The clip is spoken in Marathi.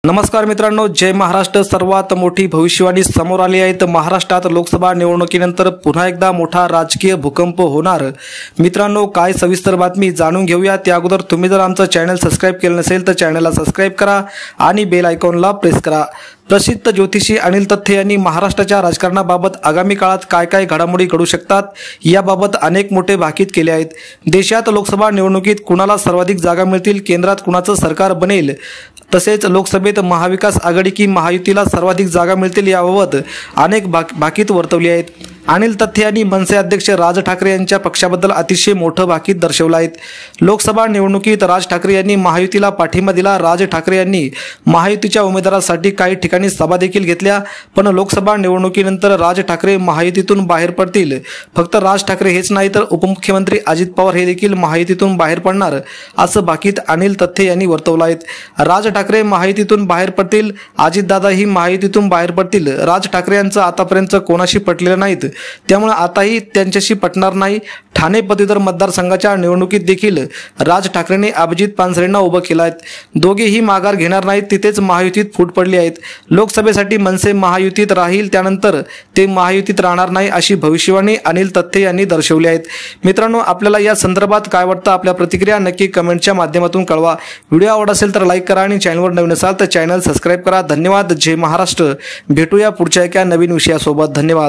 नमस्कार मित्रांनो, जय महाराष्ट्र। सर्वात मोठी भविष्यवाणी समोर आली आहे। तर महाराष्ट्रात लोकसभा निवडणुकीनंतर पुन्हा एकदा मोठा राजकीय भूकंप होणार। मित्रांनो, काय सविस्तर बातमी जाणून घेऊया। त्या अगोदर तुम्ही जर आमचं चॅनल सबस्क्राइब केलं नसेल तर चॅनलला सबस्क्राइब करा आणि बेल आयकॉनला प्रेस करा। प्रसिद्ध ज्योतिषी अनिल तथ्थे यांनी महाराष्ट्राच्या राजकारणाबाबत आगामी काळात काय काय घडामोडी घडू शकतात याबाबत अनेक मोठे भाकीत केले आहेत। देशात लोकसभा निवडणुकीत कुणाला सर्वाधिक जागा मिळतील, केंद्रात कुणाचं सरकार बनेल, तसेच लोकसभेत महाविकास आघाडी की महायुतीला सर्वाधिक जागा मिळतील याबाबत अनेक भाकीत वर्तवली आहेत। अनिल तथ्थे यांनी मनसे अध्यक्ष राज ठाकरे यांच्या पक्षाबद्दल अतिशय मोठं भाकीत दर्शवलं आहे। लोकसभा निवडणुकीत राज ठाकरे यांनी महायुतीला पाठिंबा दिला। राज ठाकरे यांनी महायुतीच्या उमेदवारासाठी काही ठिकाणी सभा देखील घेतल्या, पण लोकसभा निवडणुकीनंतर राज ठाकरे महायुतीतून बाहेर पडतील। फक्त राज ठाकरे हेच नाही तर उपमुख्यमंत्री अजित पवार हे देखील महायुतीतून बाहेर पडणार असं भाकीत अनिल तथ्थे यांनी वर्तवलं आहे। राज ठाकरे महायुतीतून बाहेर पडतील, अजितदादाही महायुतीतून बाहेर पडतील। राज ठाकरे यांचं आतापर्यंत कोणाशी पटलेलं नाहीत, त्यामुळे आताही त्यांच्याशी पटणार नाही। ठाणे पदवीधर मतदारसंघाच्या निवडणुकीत देखील राज ठाकरेंनी अभिजित पानसरेंना उभं केलं आहे। दोघेही माघार घेणार नाहीत, तिथेच महायुतीत फूट पडली आहेत। लोकसभेसाठी मनसे महायुतीत राहील, त्यानंतर ते महायुतीत राहणार नाही अशी भविष्यवाणी अनिल तथ्थे यांनी दर्शवली आहे। मित्रांनो, आपल्याला या संदर्भात काय वाटतं, आपल्या प्रतिक्रिया नक्की कमेंटच्या माध्यमातून कळवा। व्हिडिओ आवडला असेल तर लाईक करा आणि चॅनलवर नवीन असाल तर चॅनल सबस्क्राइब करा। धन्यवाद। जय महाराष्ट्र। भेटूया पुढच्या एका नवीन विषयासोबत। धन्यवाद।